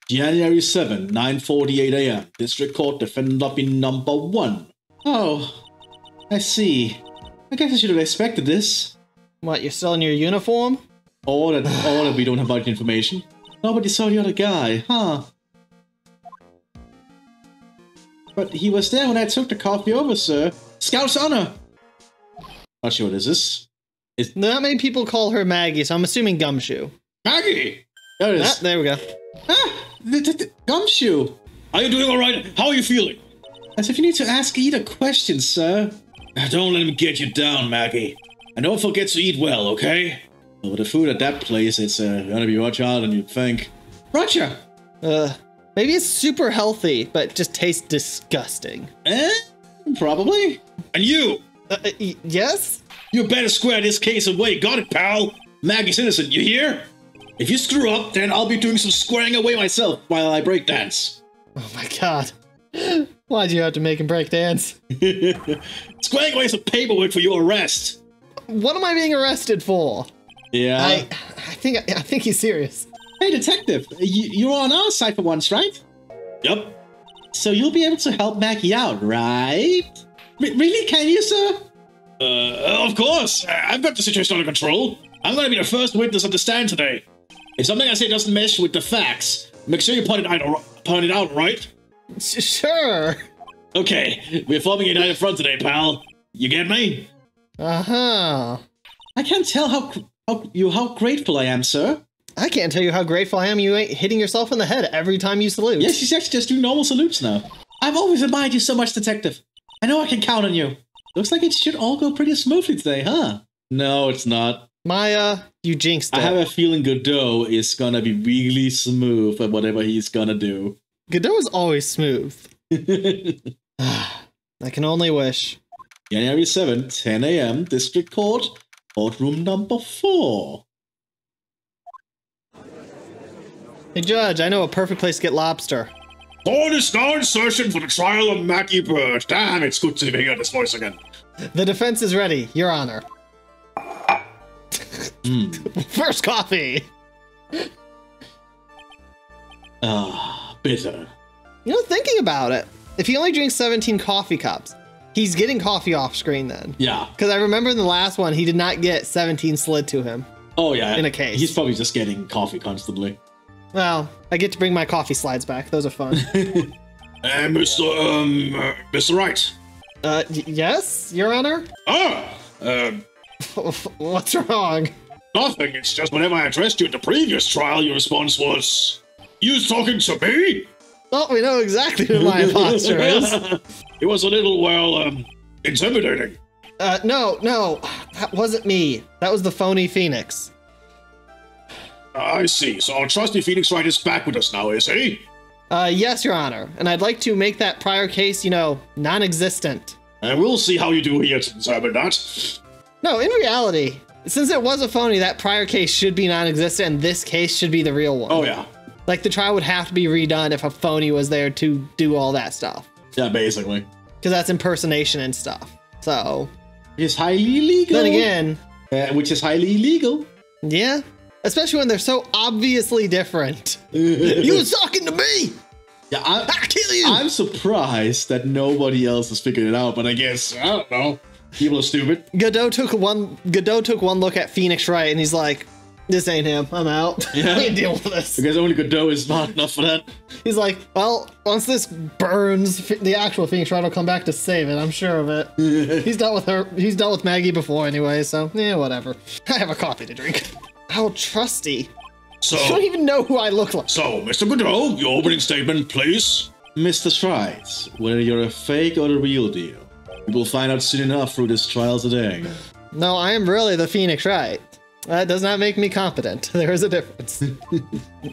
January 7, 9:48 a.m. District Court, defendant lobby number 1. Oh, I see. I guess I should have expected this. What, you're still in your uniform? Or that we don't have much information. Nobody saw the other guy, huh? But he was there when I took the coffee over, sir. Scout's honor! Not sure what this is. Not many people call her Maggie, so I'm assuming Gumshoe. Maggie! There it is. Ah, there we go. Ah! The Gumshoe! Are you doing alright? How are you feeling? As if you need to ask Ida questions, sir. Don't let him get you down, Maggie. And don't forget to eat well, okay? Well, with the food at that place, it's gonna be much harder than you'd think. Roger! Maybe it's super healthy, but just tastes disgusting. Probably. And you! Yes? You better square this case away. Got it, pal? Maggie's innocent, you hear? If you screw up, then I'll be doing some squaring away myself while I breakdance. Oh my god. Why'd you have to make him break dance? Squaring away some paperwork for your arrest. What am I being arrested for? Yeah. I think he's serious. Hey, detective, you're on our side for once, right? Yep. So you'll be able to help Maggie out, right? Really? Can you, sir? Of course. I've got the situation under control. I'm gonna be the first witness on the stand today. If something I say doesn't mesh with the facts, make sure you point it out, right? Sure. Okay, we're forming a united front today, pal. You get me? Uh-huh. I can't tell how grateful I am, sir. I can't tell you how grateful I am you ain't hitting yourself in the head every time you salute. Yes, she's actually just doing normal salutes now. I've always admired you so much, detective. I know I can count on you. Looks like it should all go pretty smoothly today, huh? No, it's not. Maya, you jinxed it. I have a feeling Godot is gonna be really smooth at whatever he's gonna do. Godot is always smooth. I can only wish. January 7th, 10 a.m., District Court, courtroom number 4. Hey, Judge, I know a perfect place to get lobster. Court is now in session for the trial of Maggie Bird. Damn, it's good to hear this voice again. The defense is ready, Your Honor. First coffee! Bitter. You know, thinking about it, if he only drinks 17 coffee cups, he's getting coffee off screen then. Yeah. Because I remember in the last one, he did not get 17 slid to him. Oh, yeah. In a case. He's probably just getting coffee constantly. Well, I get to bring my coffee slides back. Those are fun. Mr. Wright. Yes, Your Honor? What's wrong? Nothing. It's just whenever I addressed you at the previous trial, your response was, "You was talking to me?" Well, we know exactly who my imposter is. It was a little, well, intimidating. No, that wasn't me. That was the phony Phoenix. I see. So our trusty Phoenix Wright is back with us now, is he? Yes, Your Honor. And I'd like to make that prior case, you know, non-existent. And we'll see how you do here to determine that. No, in reality, since it was a phony, that prior case should be non-existent, and this case should be the real one. Oh, yeah. Like, the trial would have to be redone if a phony was there to do all that stuff. Yeah, basically. Because that's impersonation and stuff. So... It's highly illegal. Then again... which is highly illegal. Yeah. Especially when they're so obviously different. You was talking to me! Yeah, I'll kill you! I'm surprised that nobody else has figured it out, but I guess, I don't know. People are stupid. Godot took one look at Phoenix Wright and he's like, this ain't him. I'm out. Yeah. I can't deal with this. Because only Godot is smart enough for that. He's like, well, once this burns, the actual Phoenix Wright will come back to save it. I'm sure of it. He's dealt with her. He's dealt with Maggie before anyway, so yeah, whatever. I have a coffee to drink. How trusty. So, I don't even know who I look like. So, Mr. Godot, your opening statement, please. Mr. Wright, whether you're a fake or the real deal, we will find out soon enough through this trial today. No, I am really the Phoenix Wright. That does not make me competent. There is a difference.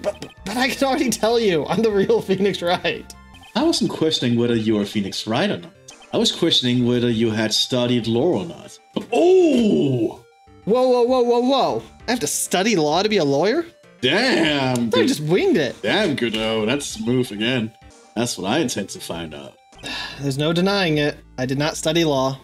but I can already tell you, I'm the real Phoenix Wright. I wasn't questioning whether you were Phoenix Wright or not. I was questioning whether you had studied law or not. Oh! Whoa. I have to study law to be a lawyer? Damn! I just winged it. Damn, Godot. That's smooth again. That's what I intend to find out. There's no denying it. I did not study law.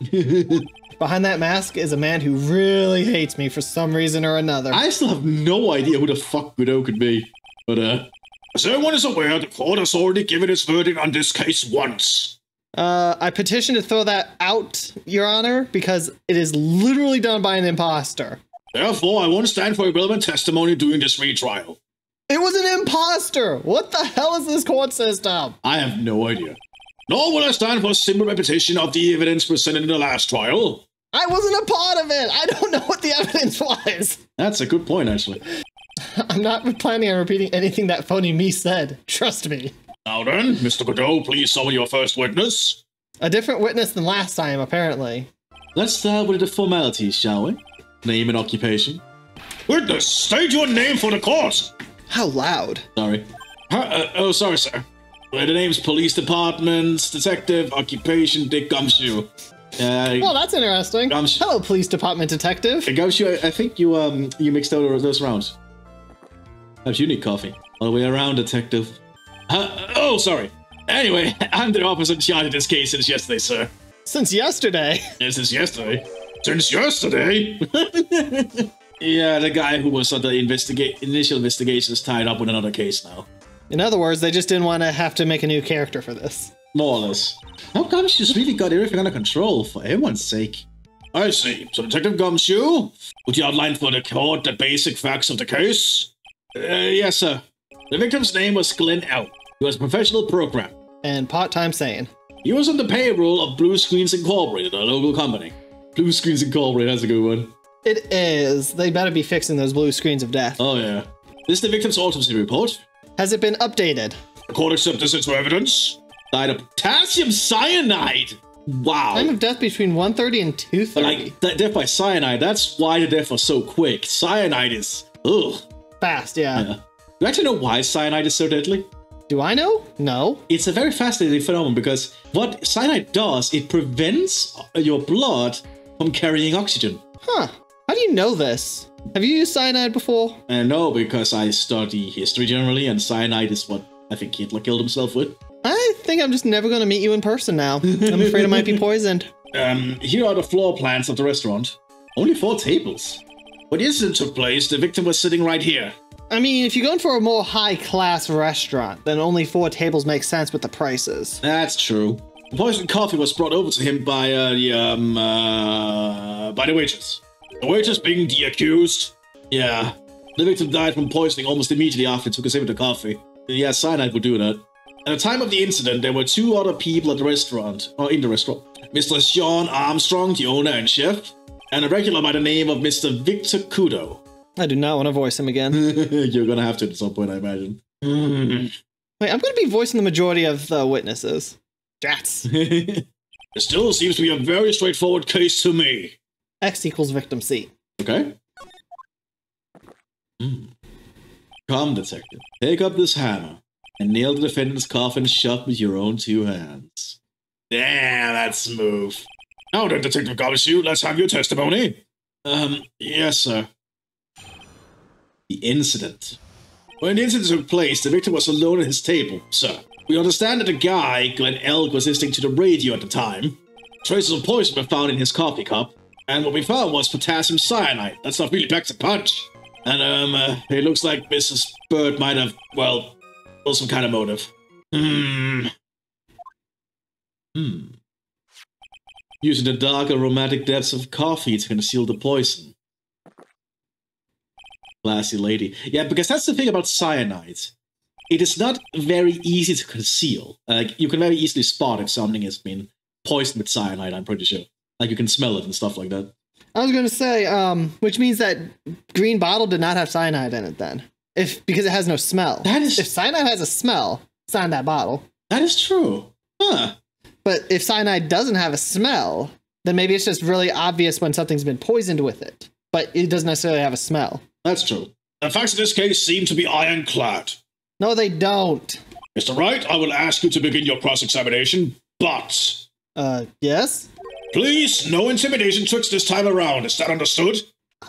Behind that mask is a man who really hates me for some reason or another. I still have no idea who the fuck Godot could be. But, As everyone is aware, the court has already given its verdict on this case once. I petition to throw that out, Your Honor, because it is literally done by an imposter. Therefore, I won't stand for irrelevant testimony during this retrial. It was an imposter! What the hell is this court system? I have no idea. Nor will I stand for a simple repetition of the evidence presented in the last trial. I wasn't a part of it! I don't know what the evidence was! That's a good point, actually. I'm not planning on repeating anything that phony me said. Trust me. Now then, Mr. Godot, please summon your first witness. A different witness than last time, apparently. Let's start with the formalities, shall we? Name and occupation. Witness, state your name for the court. How loud? Sorry. Oh, sorry, sir. The name's Police Department, Detective, Occupation, Dick Gumshoe. Well, that's interesting. Hello, Police Department Detective. Gumshoe, I think you mixed out those rounds. Perhaps you need coffee. All the way around, Detective. Oh, sorry. Anyway, I'm the officer in charge of this case since yesterday, sir. Since yesterday? Yeah, since yesterday. Since yesterday? Yeah, the guy who was on the initial investigation is tied up with another case now. In other words, they just didn't want to have to make a new character for this. More or less. How Gumshoe's really got everything under control, for everyone's sake. I see. So, Detective Gumshoe, would you outline for the court the basic facts of the case? Yes, sir. The victim's name was Glenn L. He was a professional programmer. And part-time sane. He was on the payroll of Blue Screens Incorporated, a local company. Blue Screens Incorporated, that's a good one. It is. They better be fixing those blue screens of death. Oh, yeah. This is the victim's autopsy report. Has it been updated? The court accepts this as evidence. Died of potassium cyanide. Wow. Time of death between 1:30 and 2:30. But like, death by cyanide, that's why the death was so quick. Cyanide is, ugh. Fast, yeah. You actually know why cyanide is so deadly? Do I know? No. It's a very fascinating phenomenon because what cyanide does, it prevents your blood from carrying oxygen. Huh. How do you know this? Have you used cyanide before? No, because I study history generally, and cyanide is what I think Hitler killed himself with. I think I'm just never going to meet you in person now. I'm afraid I might be poisoned. Here are the floor plans of the restaurant. Only 4 tables. When the incident took place, the victim was sitting right here. I mean, if you're going for a more high-class restaurant, then only 4 tables make sense with the prices. That's true. The poisoned coffee was brought over to him by the waitress. The waitress being the accused. Yeah. The victim died from poisoning almost immediately after he took a sip of the coffee. Yeah, cyanide would do that. At the time of the incident, there were 2 other people at the restaurant, or in the restaurant. Mr. Sean Armstrong, the owner and chef, and a regular by the name of Mr. Victor Kudo. I do not want to voice him again. You're gonna have to at some point, I imagine. Wait, I'm gonna be voicing the majority of the witnesses. Jats. It still seems to be a very straightforward case to me. X equals victim C. Okay. Come, detective. Take up this hammer and nail the defendant's coffin shut with your own 2 hands. Damn, that's smooth. Now then, Detective Gumshoe, let's have your testimony. Yes, sir. The incident. When the incident took place, the victim was alone at his table, sir. We understand that the guy, Glenn Elk, was listening to the radio at the time. Traces of poison were found in his coffee cup, and what we found was potassium cyanide. That's not really packs a punch. And, it looks like Mrs. Bird might have, well, some kind of motive. Using the dark aromatic depths of coffee to conceal the poison. Classy lady. Yeah, because that's the thing about cyanide. It is not very easy to conceal. Like, you can very easily spot if something has been poisoned with cyanide, I'm pretty sure. Like, you can smell it and stuff like that. I was going to say, which means that green bottle did not have cyanide in it then. Because it has no smell. If cyanide has a smell, it's not in that bottle. That is true. Huh. But if cyanide doesn't have a smell, then maybe it's just really obvious when something's been poisoned with it. But it doesn't necessarily have a smell. That's true. The facts of this case seem to be ironclad. No, they don't. Mr. Wright, I will ask you to begin your cross-examination, but... Yes? Please, no intimidation tricks this time around. Is that understood?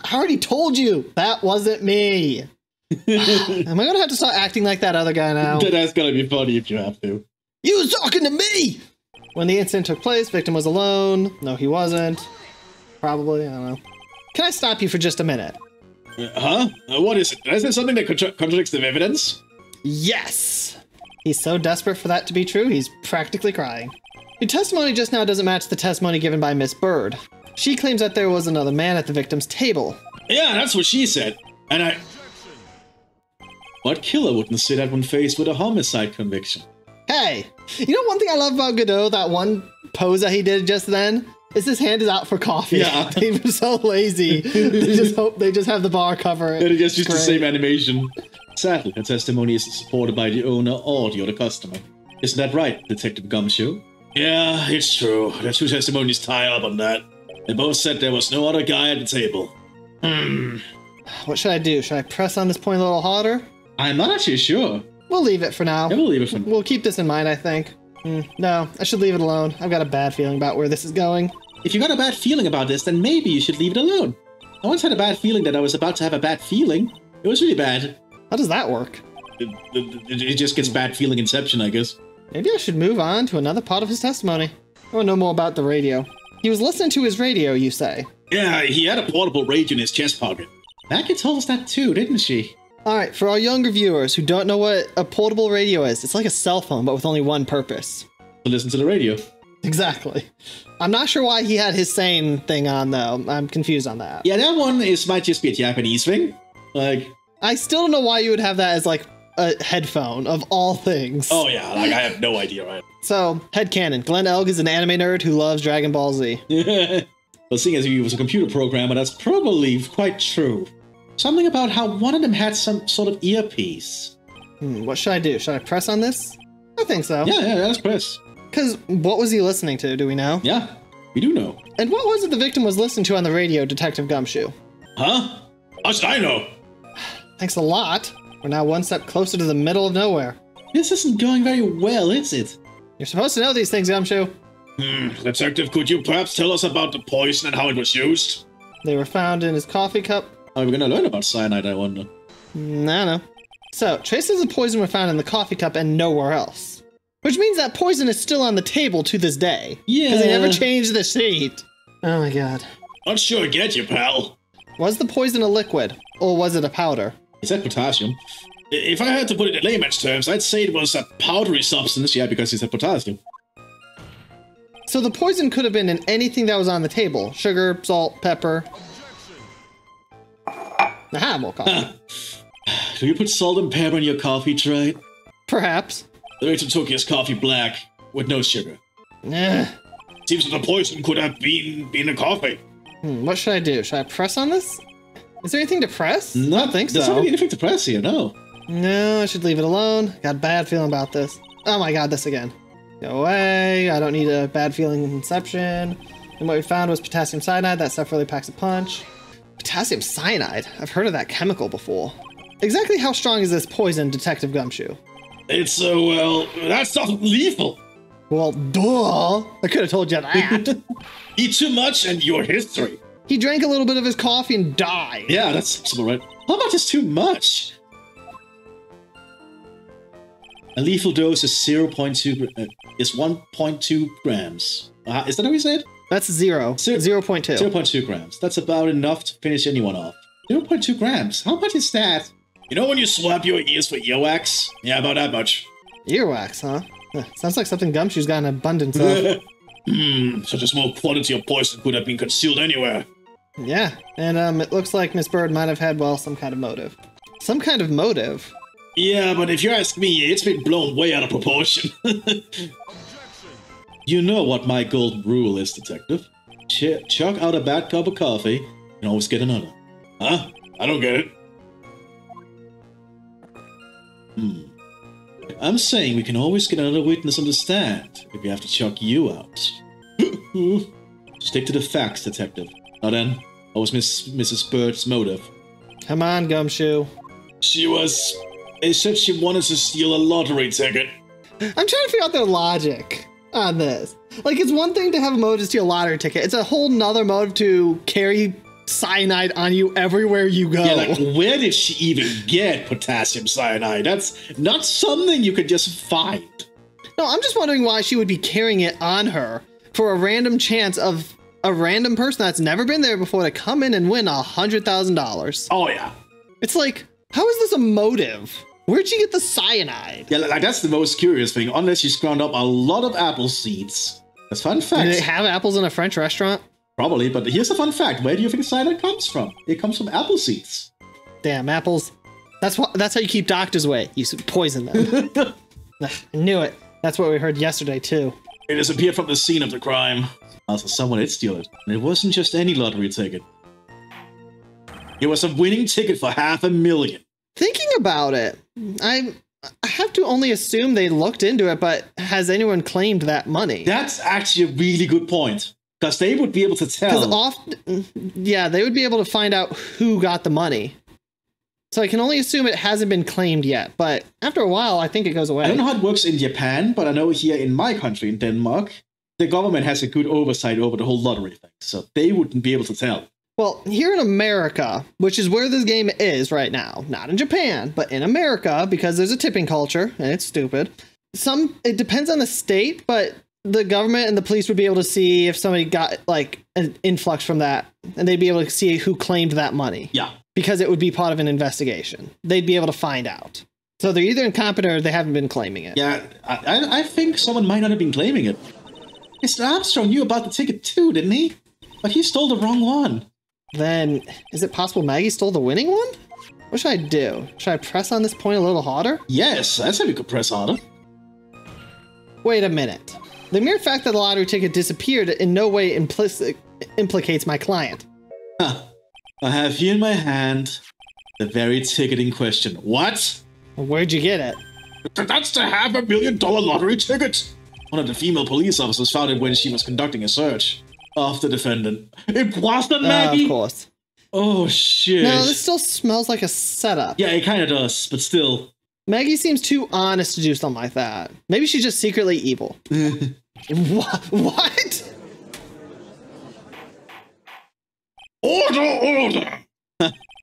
I already told you, that wasn't me. Am I gonna have to start acting like that other guy now? That's gonna be funny if you have to. You was talking to me! When the incident took place, victim was alone. No, he wasn't. Probably, I don't know. Can I stop you for just a minute? What is it? Is there something that contradicts the evidence? Yes! He's so desperate for that to be true, he's practically crying. Your testimony just now doesn't match the testimony given by Miss Bird. She claims that there was another man at the victim's table. Yeah, that's what she said. And What killer wouldn't say that when faced with a homicide conviction? Hey, you know one thing I love about Godot, that one pose that he did just then? Is his hand is out for coffee. Yeah. They were so lazy. They just have the bar cover it. They just used the Great. same animation. Sadly, her testimony isn't supported by the owner or the other customer. Isn't that right, Detective Gumshoe? yeah, it's true. The two testimonies tie up on that. They both said there was no other guy at the table. What should I do? Should I press on this point a little harder? I'm not actually sure. We'll leave it for now. I will leave it for now. We'll keep this in mind, I think. No, I should leave it alone. I've got a bad feeling about where this is going. If you got a bad feeling about this, then maybe you should leave it alone. I once had a bad feeling that I was about to have a bad feeling. It was really bad. How does that work? It just gets bad feeling inception, I guess. Maybe I should move on to another part of his testimony. I want to know more about the radio. He was listening to his radio, you say? Yeah, he had a portable radio in his chest pocket. Maggie told us that too, didn't she? Alright, for our younger viewers who don't know what a portable radio is, it's like a cell phone, but with only one purpose. To listen to the radio. Exactly. I'm not sure why he had his sane thing on, though. I'm confused on that. Yeah, that one might just be a Japanese thing. Like, I still don't know why you would have that as, like, a headphone, of all things. Oh yeah, like I have no idea, right? So, headcanon. Glenn Elg is an anime nerd who loves Dragon Ball Z. well, seeing as he was a computer programmer, that's probably quite true. Something about how one of them had some sort of earpiece. What should I do? Should I press on this? I think so. Yeah, that's press. Because what was he listening to? Do we know? Yeah, we do know. And what was it the victim was listening to on the radio, Detective Gumshoe? Huh? How should I know? Thanks a lot. We're now one step closer to the middle of nowhere. This isn't going very well, is it? You're supposed to know these things, Gumshoe. Detective, could you perhaps tell us about the poison and how it was used? They were found in his coffee cup. Are we going to learn about cyanide, I wonder? No. So, traces of poison were found in the coffee cup and nowhere else. Which means that poison is still on the table to this day. Yeah. Because they never changed the sheet. Oh my god. Not sure I get you, pal. Was the poison a liquid? Or was it a powder? He said potassium. If I had to put it in layman's terms, I'd say it was a powdery substance. Yeah, because he said potassium. So the poison could have been in anything that was on the table. Sugar, salt, pepper. Aha, more coffee. Do you put salt and pepper in your coffee, Trey? Perhaps. The victim took his coffee black with no sugar. Eh. Seems that the poison could have been in coffee. What should I do? Should I press on this? Is there anything to press? No, I don't think there's so. not anything to press here, no. No, I should leave it alone. Got a bad feeling about this. Oh my god, this again. Go away. I don't need a bad feeling inception. And what we found was potassium cyanide. That stuff really packs a punch. Potassium cyanide? I've heard of that chemical before. Exactly how strong is this poison, Detective Gumshoe? It's, well, that stuff is lethal. Well, duh. I could have told you that. Eat too much and your history. He drank a little bit of his coffee and died. Yeah, that's possible, right? How much is too much? A lethal dose is 1.2 grams. Is that how we say it? That's 0. 0.2. 0.2 grams. That's about enough to finish anyone off. 0.2 grams. How much is that? You know when you swap your ears for earwax? Yeah, about that much. Earwax, huh? Sounds like something Gumshoe's got an abundance of. Such a small quantity of poison could have been concealed anywhere. Yeah, and it looks like Miss Bird might have had, well, some kind of motive. Some kind of motive? Yeah, but if you ask me, it's been blown way out of proportion. You know what my golden rule is, Detective. Chuck out a bad cup of coffee, and always get another. Huh? I don't get it. I'm saying we can always get another witness on the stand if we have to chuck you out. Stick to the facts, Detective. Now then, what was Mrs. Bird's motive? Come on, Gumshoe. They said she wanted to steal a lottery ticket. I'm trying to figure out their logic on this. Like, it's one thing to have a motive to steal a lottery ticket. It's a whole nother motive to carry cyanide on you everywhere you go. Yeah, like, where did she even get potassium cyanide? That's not something you could just find. No, I'm just wondering why she would be carrying it on her for a random chance of a random person that's never been there before to come in and win $100,000. Oh, yeah. It's like, how is this a motive Where'd you get the cyanide? Yeah, like that's the most curious thing. Unless you ground up a lot of apple seeds. That's fun fact. Do they have apples in a French restaurant? Probably, but here's a fun fact. Where do you think cyanide comes from? It comes from apple seeds. Damn, apples. That's how you keep doctors away. You poison them. I knew it. That's what we heard yesterday, too. It disappeared from the scene of the crime. Also, someone did steal it. And it wasn't just any lottery ticket. It was a winning ticket for $500,000. Thinking about it, I have to only assume they looked into it, but has anyone claimed that money? That's actually a really good point. Because they would be able to tell. Because often, yeah, they would be able to find out who got the money. So I can only assume it hasn't been claimed yet, but after a while, I think it goes away. I don't know how it works in Japan, but I know here in my country, in Denmark, the government has a good oversight over the whole lottery thing, so they wouldn't be able to tell. Well, here in America, which is where this game is right now, not in Japan, but in America, because there's a tipping culture, and it's stupid. It depends on the state, but the government and the police would be able to see if somebody got, like, an influx from that, and they'd be able to see who claimed that money. Yeah. Because it would be part of an investigation. They'd be able to find out. So they're either incompetent or they haven't been claiming it. Yeah, I think someone might not have been claiming it. Mr. Armstrong knew about the ticket too, didn't he? But he stole the wrong one. Then, is it possible Maggie stole the winning one? What should I do? Should I press on this point a little harder? Yes, I said we could press harder. Wait a minute. The mere fact that the lottery ticket disappeared in no way implicates my client. Huh. I have here in my hand the very ticket in question. What? Where'd you get it? That's the $500,000 lottery ticket. One of the female police officers found it when she was conducting a search of the defendant. It wasn't Maggie? Of course. Oh, shit. No, this still smells like a setup. Yeah, it kind of does, but still. Maggie seems too honest to do something like that. Maybe she's just secretly evil. What? Order!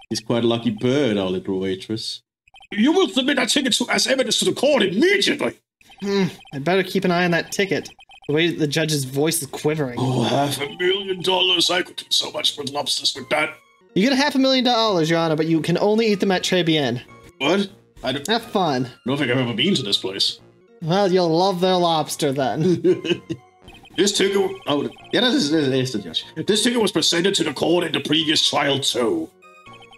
He's quite a lucky bird, our little waitress. You will submit that ticket as evidence to the court immediately. I'd better keep an eye on that ticket. The way the judge's voice is quivering. Oh, $500,000. I could do so much with lobsters with that. You get $500,000, Your Honor, but you can only eat them at Très Bien. What? Have fun. I don't think I've ever been to this place. Well, you'll love their lobster then. This ticket... Oh, yeah, that's the judge. This ticket was presented to the court in the previous trial, too.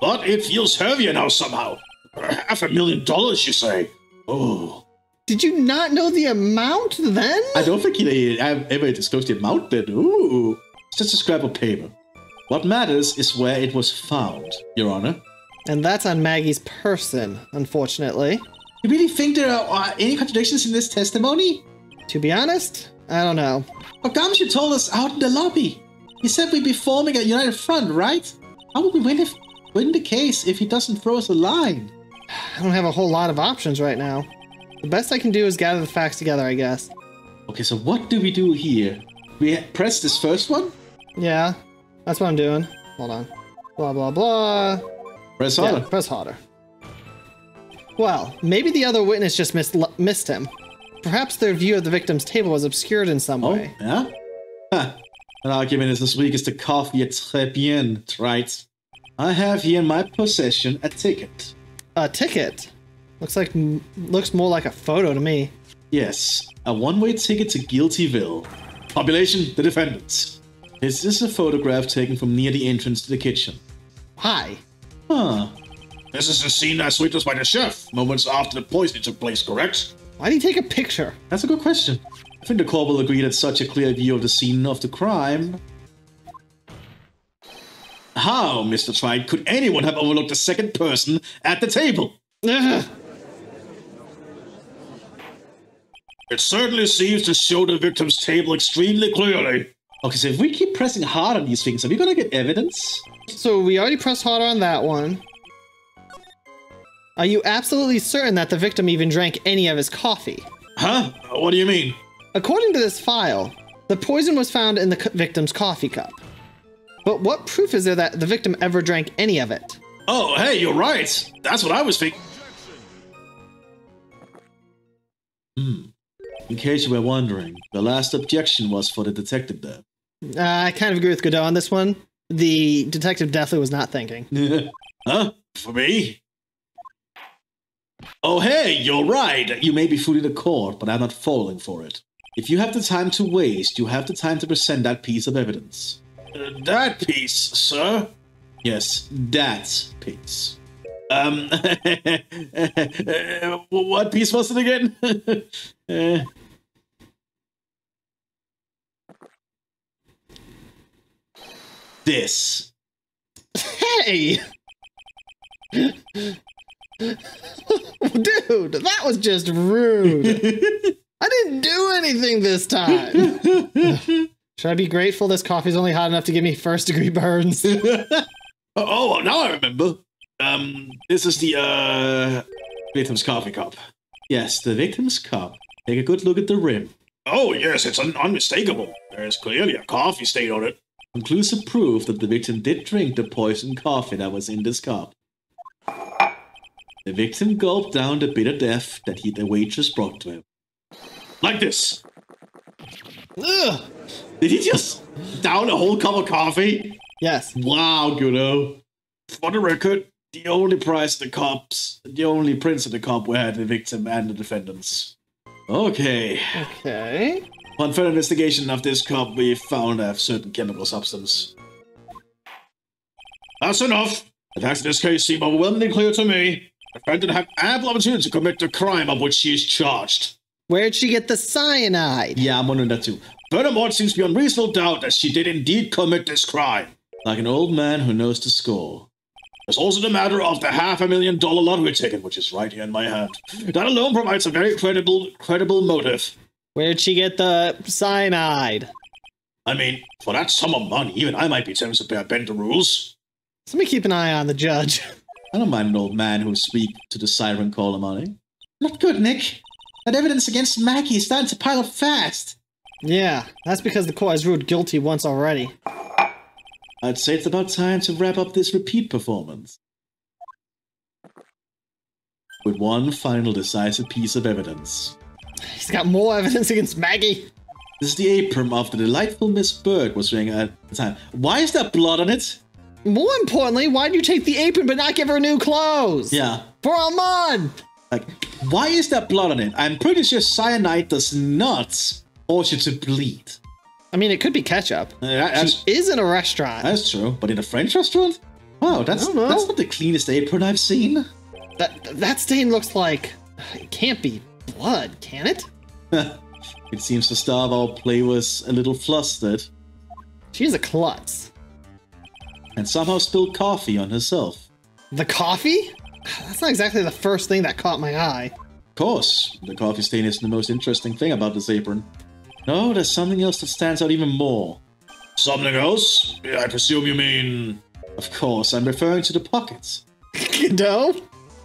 But it feels heavier now somehow. $500,000, you say? Oh. Did you not know the amount then? I don't think he ever disclosed the amount then. Ooh. It's just a scrap of paper. What matters is where it was found, Your Honor. And that's on Maggie's person, unfortunately. You really think there are any contradictions in this testimony? To be honest, I don't know. Well, Gumshoe told us out in the lobby. He said we'd be forming a united front, right? How would we win the case if he doesn't throw us a line? I don't have a whole lot of options right now. The best I can do is gather the facts together, I guess. Okay, so what do we do here? We press this first one? Yeah, that's what I'm doing. Hold on. Blah, blah, blah. Press harder. Yeah, press harder. Well, maybe the other witness just missed him. Perhaps their view of the victim's table was obscured in some way. Yeah? Huh. An argument is as weak as the coffee at Très Bien, right? I have here in my possession a ticket. A ticket? Looks more like a photo to me. Yes, a one-way ticket to Guiltyville. Population, the defendants. This is a photograph taken from near the entrance to the kitchen. Why? Huh. This is the scene as witnessed by the chef, moments after the poisoning took place, correct? Why did he take a picture? That's a good question. I think the court will agree that such a clear view of the scene of the crime... How, Mr. Wright, could anyone have overlooked the second person at the table? Ugh. It certainly seems to show the victim's table extremely clearly. Okay, so if we keep pressing hard on these things, are we gonna get evidence? So we already pressed harder on that one. Are you absolutely certain that the victim even drank any of his coffee? Huh? What do you mean? According to this file, the poison was found in the victim's coffee cup. But what proof is there that the victim ever drank any of it? Oh, hey, you're right. That's what I was thinking. In case you were wondering, the last objection was for the detective there. I kind of agree with Godot on this one. The detective definitely was not thinking. Huh? For me? Oh, hey, you're right. You may be fooling the court, but I'm not falling for it. If you have the time to waste, you have the time to present that piece of evidence. That piece, sir? Yes, that piece. What piece was it again? This. Hey! Dude, that was just rude. I didn't do anything this time. Should I be grateful this coffee's only hot enough to give me first-degree burns? Oh, now I remember. This is the, victim's coffee cup. Yes, the victim's cup. Take a good look at the rim. Oh, yes, it's unmistakable. There's clearly a coffee stain on it. Conclusive proof that the victim did drink the poisoned coffee that was in this cup. The victim gulped down the bitter death that the waitress brought to him. Like this. Ugh. Did he just down a whole cup of coffee? Yes. Wow, Gudo. For the record, the only prints of the cup were the victim and the defendants. Okay. Okay. On further investigation of this cup, we found a certain chemical substance. That's enough. The facts of this case seem overwhelmingly clear to me. The defendant had ample opportunity to commit the crime of which she is charged. Where'd she get the cyanide? Yeah, I'm wondering that too. Furthermore, it seems beyond reasonable doubt that she did indeed commit this crime. Like an old man who knows the score. There's also the matter of the $500,000 lottery ticket, which is right here in my hand. That alone provides a very credible motive. Where'd she get the cyanide? I mean, for that sum of money, even I might be tempted to bend the rules. Somebody keep an eye on the judge. I don't mind an old man who speaks to the siren call of money. Not good, Nick. That evidence against Maggie is starting to pile up fast. Yeah, that's because the court has ruled guilty once already. I'd say it's about time to wrap up this repeat performance. With one final decisive piece of evidence. He's got more evidence against Maggie. This is the apron of the delightful Miss Bird was wearing at the time. Why is there blood on it? More importantly, why'd you take the apron but not give her new clothes? Yeah. For a month! Like, why is there blood on it? I'm pretty sure cyanide does not force you to bleed. I mean, it could be ketchup. She is in a restaurant. That's true, but in a French restaurant? Wow, that's not the cleanest apron I've seen. That stain looks like... It can't be blood, can it? It seems the star of our play was a little flustered. She's a klutz. And somehow spilled coffee on herself. The coffee? That's not exactly the first thing that caught my eye. Of course, the coffee stain isn't the most interesting thing about this apron. No, there's something else that stands out even more. Something else? I presume you mean... Of course, I'm referring to the pockets. No?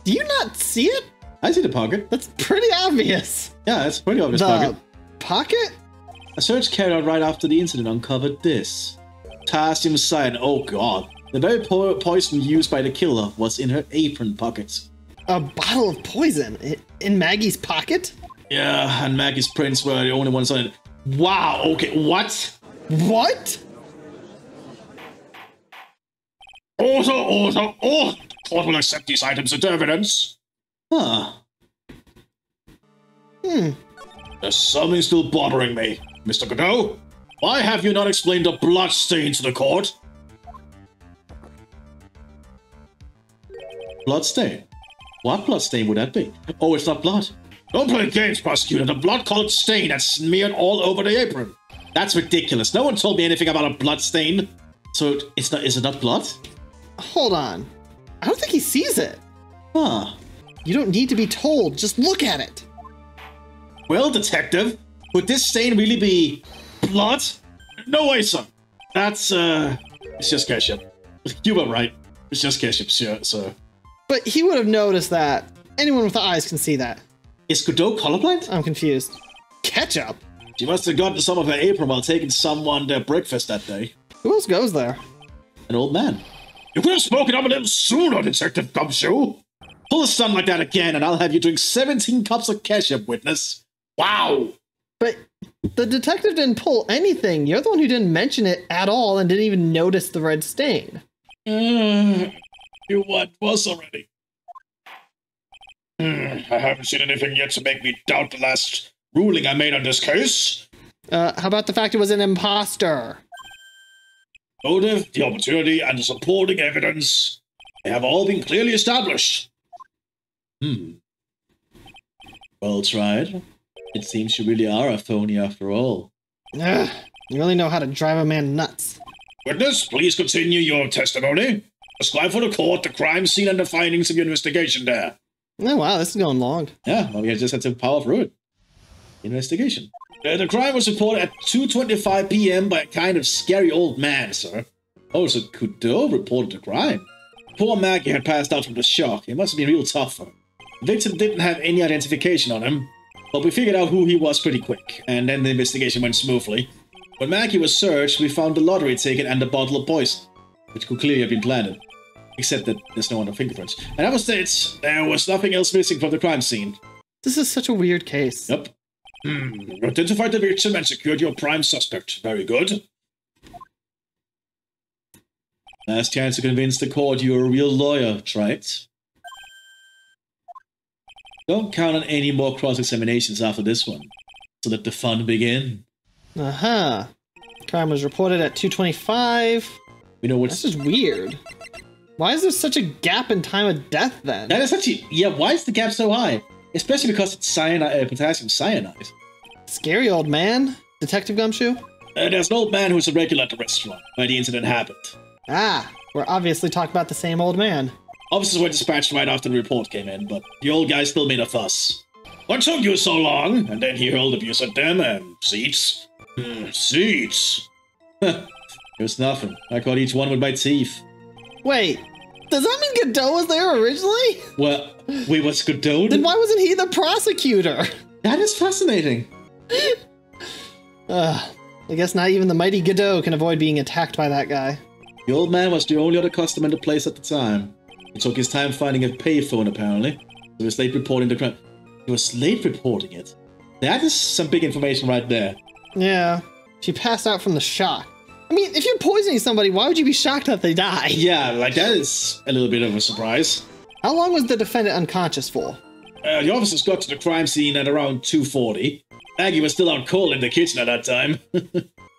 Do you not see it? I see the pocket. That's pretty obvious. Yeah, it's a pretty obvious pocket. Pocket? A search carried out right after the incident uncovered this. Potassium cyanide. Oh god. The very poison used by the killer was in her apron pocket. A bottle of poison? In Maggie's pocket? Yeah, and Maggie's prints were the only ones on it. Wow, okay, what? What? Order! Court will accept these items into evidence. Huh. There's something still bothering me. Mr. Godot, why have you not explained the blood stain to the court? Blood stain? What blood stain would that be? Oh, it's not blood. Don't play games, prosecutor. The blood-colored stain that's smeared all over the apron. That's ridiculous. No one told me anything about a blood stain. So it's not. Is it not blood? Hold on. I don't think he sees it. Huh. You don't need to be told. Just look at it. Well, detective, would this stain really be blood? No way, son. That's, it's just ketchup. You were right. It's just ketchup, sir. But he would have noticed that. Anyone with eyes can see that. Is Godot colorblind? I'm confused. Ketchup? She must have gotten some of her apron while taking someone their breakfast that day. Who else goes there? An old man. You could have spoken up a little sooner, Detective Gumshoe. Pull a stunt like that again, and I'll have you drink 17 cups of ketchup, witness. Wow. But the detective didn't pull anything. You're the one who didn't mention it at all and didn't even notice the red stain. You what was already. I haven't seen anything yet to make me doubt the last ruling I made on this case. How about the fact it was an imposter? Motive, the opportunity, and the supporting evidence, they have all been clearly established. Well tried. It seems you really are a phony after all. Ugh, you really know how to drive a man nuts. Witness, please continue your testimony. Describe for the court the crime scene and the findings of your investigation there. Oh, wow, this is going long. Yeah, well, we just had to power through it. Investigation. The crime was reported at 2:25 p.m. by a kind of scary old man, sir. Oh, so Kudo reported the crime. Poor Maggie had passed out from the shock. It must have been real tough for her. The victim didn't have any identification on him, but we figured out who he was pretty quick, and then the investigation went smoothly. When Maggie was searched, we found the lottery ticket and the bottle of poison, which could clearly have been planted. Except that there's no other fingerprints. And that was it. There was nothing else missing from the crime scene. This is such a weird case. Yep. You identified the victim and secured your prime suspect. Very good. Last chance to convince the court you're a real lawyer, right? Don't count on any more cross-examinations after this one, so let the fun begin. Uh-huh. Crime was reported at 2:25. We know what's... This is weird. Why is there such a gap in time of death, then? That is actually... Yeah, why is the gap so high? Especially because it's cyanide, potassium cyanide. Scary old man. Detective Gumshoe? There's an old man who's a regular at the restaurant where the incident happened. Ah, we're obviously talking about the same old man. Officers were dispatched right after the report came in, but the old guy still made a fuss. What took you so long? And then he hurled abuse at them and seats. Seats. It was nothing. I caught each one with my teeth. Wait, does that mean Godot was there originally? Well, wait, what's Godot? Then why wasn't he the prosecutor? That is fascinating. I guess not even the mighty Godot can avoid being attacked by that guy. The old man was the only other customer in the place at the time. He took his time finding a payphone, apparently. So he was late reporting the crime. He was late reporting it? That is some big information right there. Yeah, she passed out from the shock. I mean, if you're poisoning somebody, why would you be shocked that they die? Yeah, like that is a little bit of a surprise. How long was the defendant unconscious for? The officers got to the crime scene at around 2:40. Maggie was still out cold in the kitchen at that time.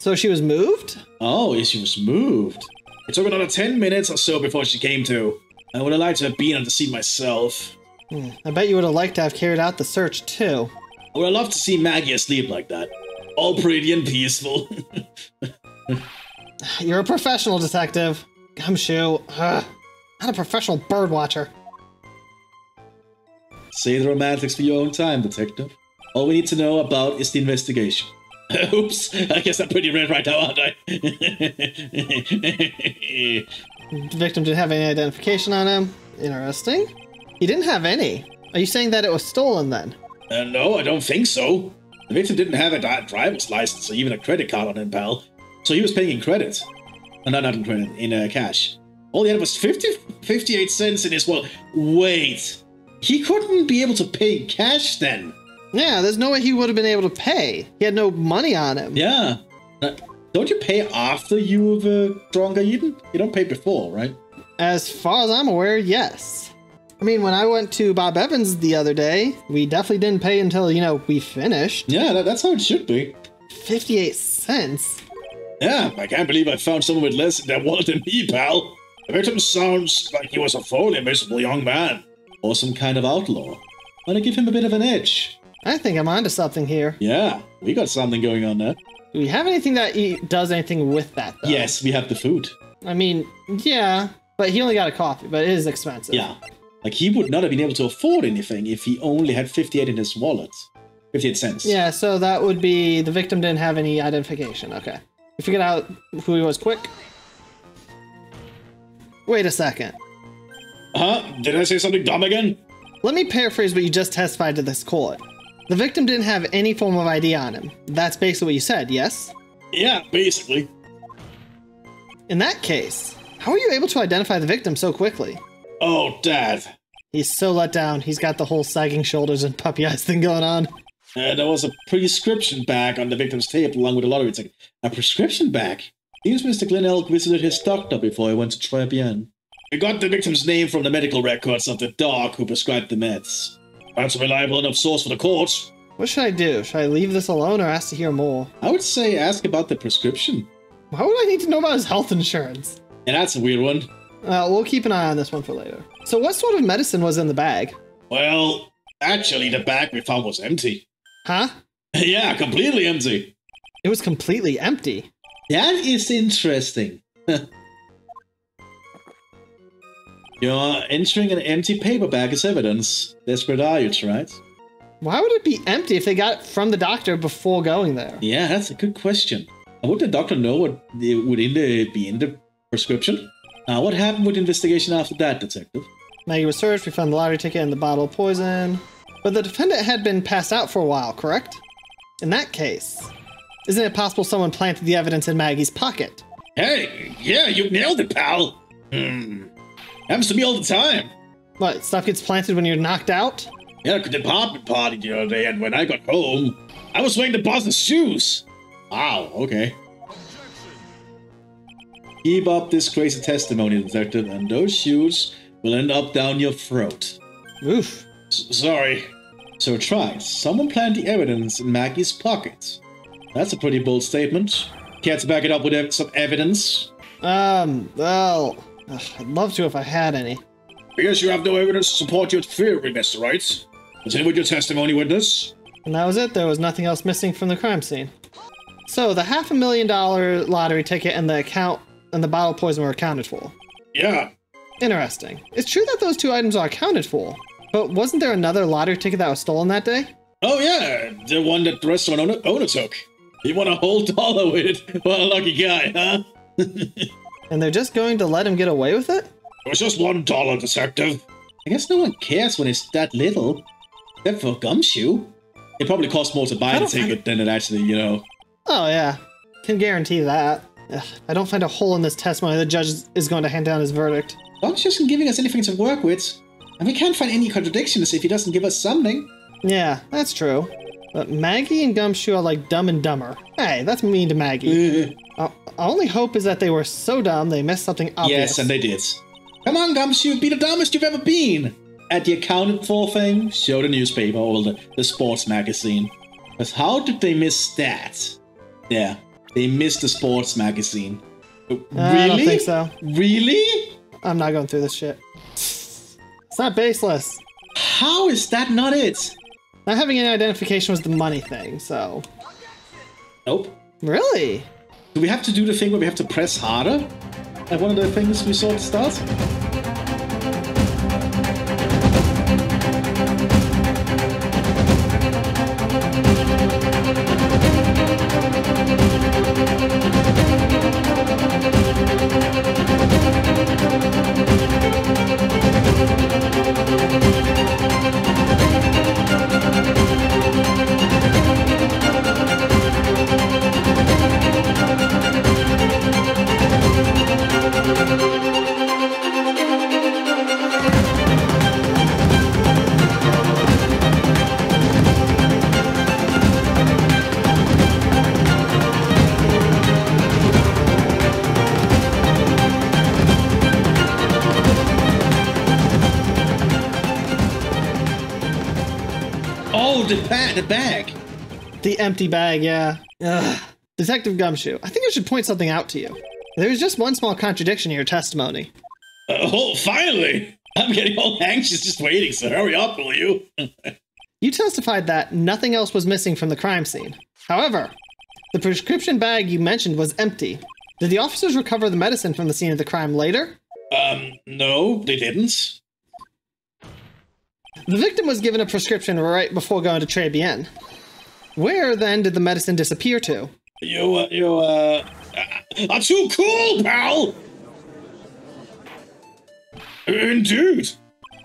So she was moved? Oh, yeah, she was moved. It took another 10 minutes or so before she came to. I would have liked to have been on the scene myself. I bet you would have liked to have carried out the search, too. I would have loved to see Maggie asleep like that. All pretty and peaceful. You're a professional detective. Gumshoe. Not a professional bird watcher. Say the romantics for your own time, detective. All we need to know about is the investigation. Oops, I guess I'm pretty red right now, aren't I? The victim didn't have any identification on him. Interesting. He didn't have any. Are you saying that it was stolen then? No, I don't think so. The victim didn't have a driver's license or even a credit card on him, pal. So he was paying in credit. Not in credit, in cash. All he had was 58 cents in his wallet. Wait, he couldn't be able to pay in cash then? Yeah, there's no way he would have been able to pay. He had no money on him. Yeah. Don't you pay after you've drunk or eaten? You don't pay before, right? As far as I'm aware, yes. I mean, when I went to Bob Evans the other day, we definitely didn't pay until, we finished. Yeah, that's how it should be. 58 cents? Yeah, I can't believe I found someone with less in their wallet than me, pal. The victim sounds like he was a fully miserable young man. Or some kind of outlaw. Want to give him a bit of an edge. I think I'm onto something here. Yeah, we got something going on there. Do we have anything that does anything with that, though? Yes, we have the food. I mean, yeah, but he only got a coffee, but it is expensive. Yeah, like he would not have been able to afford anything if he only had 58 in his wallet. 58 cents. Yeah, so that would be the victim didn't have any identification. Okay. You figured out who he was quick? Wait a second. Did I say something dumb again? Let me paraphrase what you just testified to this court. The victim didn't have any form of ID on him. That's basically what you said, yes? Yeah, basically. In that case, how were you able to identify the victim so quickly? Oh, Dad. He's so let down. He's got the whole sagging shoulders and puppy eyes thing going on. There was a prescription bag on the victim's table along with a lottery ticket. A prescription bag? Seems Mr. Glenn Elk visited his doctor before he went to try again. We got the victim's name from the medical records of the doc who prescribed the meds. That's a reliable enough source for the court. What should I do? Should I leave this alone or ask to hear more? I would say ask about the prescription. Why would I need to know about his health insurance? And that's a weird one. We'll keep an eye on this one for later. So what sort of medicine was in the bag? Well, actually, the bag we found was empty. Huh? Yeah, completely empty. It was completely empty. That is interesting. You're entering an empty paper bag as evidence. Desperate are you, right? Why would it be empty if they got it from the doctor before going there? Yeah, that's a good question. Would the doctor know what would be in the prescription? What happened with the investigation after that, Detective? Maggie was searched, we found the lottery ticket and the bottle of poison. But the defendant had been passed out for a while, correct? In that case, isn't it possible someone planted the evidence in Maggie's pocket? Hey, yeah, you nailed it, pal. Happens to me all the time. What, stuff gets planted when you're knocked out? Yeah, at the department party the other day, and when I got home, I was wearing the boss's shoes. Wow, okay. Keep up this crazy testimony, Detective, and those shoes will end up down your throat. Oof. Sorry. So try. Someone planted the evidence in Maggie's pocket. That's a pretty bold statement. Care to back it up with some evidence? Well, I'd love to if I had any. I guess you have no evidence to support your theory, Mr. Wright. Continue with your testimony, witness. And that was it? There was nothing else missing from the crime scene. So, the $500,000 lottery ticket and the account and the bottle of poison were accounted for. Yeah. Interesting. It's true that those two items are accounted for, but wasn't there another lottery ticket that was stolen that day? Oh, yeah. The one that the restaurant owner took. He won a whole dollar with it. What a lucky guy, huh? And they're just going to let him get away with it? It was just $1, Detective. I guess no one cares when it's that little. Except for Gumshoe. It probably costs more to buy the ticket than it actually, Oh, yeah. Can guarantee that. Ugh, I don't find a hole in this testimony. The judge is going to hand down his verdict. Gumshoe isn't giving us anything to work with. And we can't find any contradictions if he doesn't give us something. Yeah, that's true. But Maggie and Gumshoe are like Dumb and Dumber. Hey, that's mean to Maggie. Our only hope is that they were so dumb they missed something obvious. Yes, and they did. Come on, Gumshoe, be the dumbest you've ever been. At the accounted for thing, show the newspaper or the sports magazine. Because how did they miss that? Yeah, they missed the sports magazine. Really? I don't think so. Really? I'm not going through this shit. It's not baseless. How is that not it? Not having any identification was the money thing, so... Nope. Really? Do we have to do the thing where we have to press harder? Like one of the things we saw at the start? The bag. The empty bag, yeah. Ugh. Detective Gumshoe, I think I should point something out to you. There's just one small contradiction in your testimony. Oh, finally! I'm getting all anxious just waiting, so hurry up, will you? You testified that nothing else was missing from the crime scene. However, the prescription bag you mentioned was empty. Did the officers recover the medicine from the scene of the crime later? No, they didn't. The victim was given a prescription right before going to Très Bien. Where, then, did the medicine disappear to? You are too cool, pal! Indeed.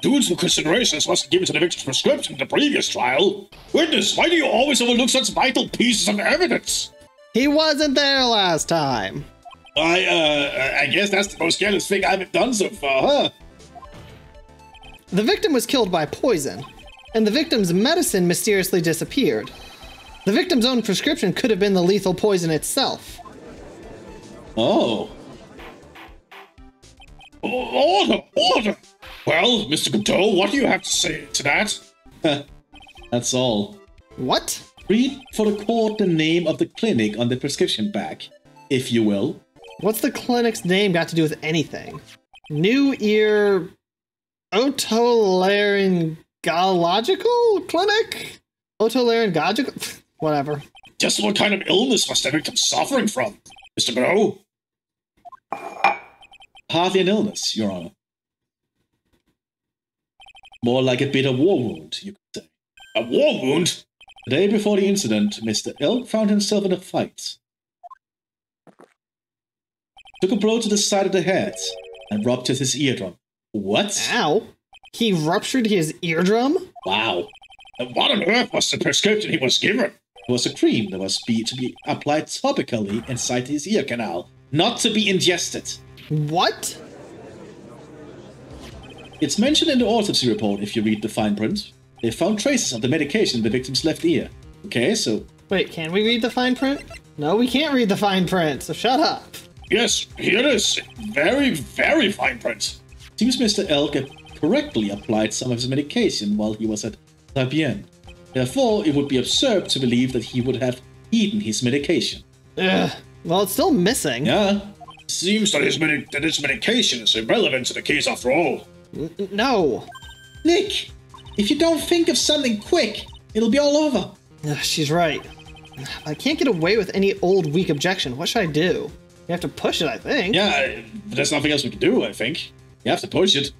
Due to considerations wasn't given to the victim's prescription in the previous trial. Witness, why do you always overlook such vital pieces of evidence? He wasn't there last time. I guess that's the most careless thing I've done so far, huh? The victim was killed by poison, and the victim's medicine mysteriously disappeared. The victim's own prescription could have been the lethal poison itself. Oh. Order! Order! Well, Mr. Godot, what do you have to say to that? That's all. What? Read for the court the name of the clinic on the prescription bag, if you will. What's the clinic's name got to do with anything? New Ear Otolaryngological Clinic? Otolaryngological? Whatever. Just what kind of illness must the victim suffering from, Mr. Bro? Hardly an illness, Your Honor. More like a bitter war wound, you could say. A war wound? The day before the incident, Mr. Elk found himself in a fight. Took a blow to the side of the head and ruptured his eardrum. What? Ow. He ruptured his eardrum? Wow. And what on earth was the prescription he was given? It was a cream that was to be applied topically inside his ear canal, not to be ingested. What? It's mentioned in the autopsy report if you read the fine print. They found traces of the medication in the victim's left ear. Okay, so... Wait, can we read the fine print? No, we can't read the fine print, so shut up. Yes, here it is. Very, very fine print. Seems Mr. Elk had correctly applied some of his medication while he was at Fabienne. Therefore, it would be absurd to believe that he would have eaten his medication. Ugh. Well, it's still missing. Yeah. Seems that his medication is irrelevant to the case after all. No. Nick, if you don't think of something quick, it'll be all over. Ugh, she's right. I can't get away with any old, weak objection. What should I do? You have to push it, I think. Yeah, there's nothing else we can do, I think. You have to push it.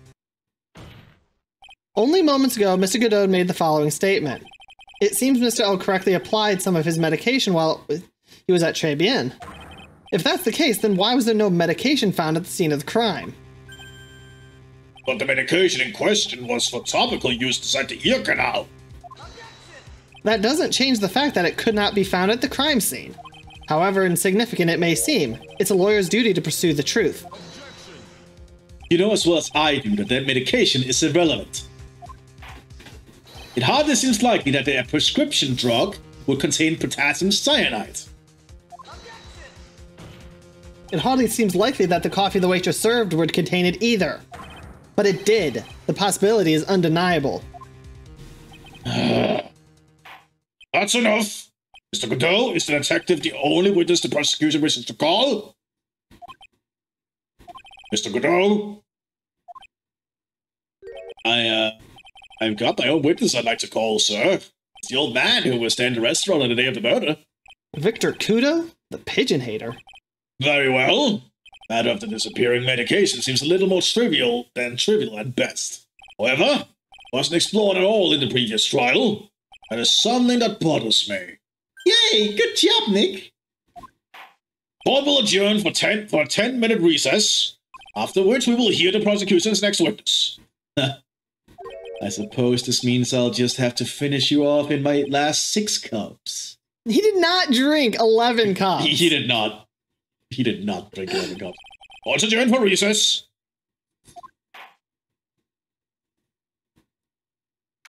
Only moments ago, Mr. Godot made the following statement. It seems Mr. L correctly applied some of his medication while he was at Très Bien. If that's the case, then why was there no medication found at the scene of the crime? But the medication in question was for topical use inside the ear canal. That doesn't change the fact that it could not be found at the crime scene. However insignificant it may seem, it's a lawyer's duty to pursue the truth. You know as well as I do that medication is irrelevant. It hardly seems likely that a prescription drug would contain potassium cyanide. It hardly seems likely that the coffee the waitress served would contain it either. But it did. The possibility is undeniable. That's enough. Mr. Godot, is the detective the only witness the prosecution wishes to call? Mr. Godot? I've got my own witness I'd like to call, sir. It's the old man who was there in the restaurant on the day of the murder. Victor Kudo? The pigeon hater. Very well. The matter of the disappearing medication seems a little more trivial than trivial at best. However, wasn't explored at all in the previous trial. That is something that bothers me. Yay! Good job, Nick! Court will adjourn for a 10-minute recess, after which we will hear the prosecution's next witness. I suppose this means I'll just have to finish you off in my last 6 cups. He did not drink 11 cups. He did not. He did not drink 11 cups. Court's adjourned for recess.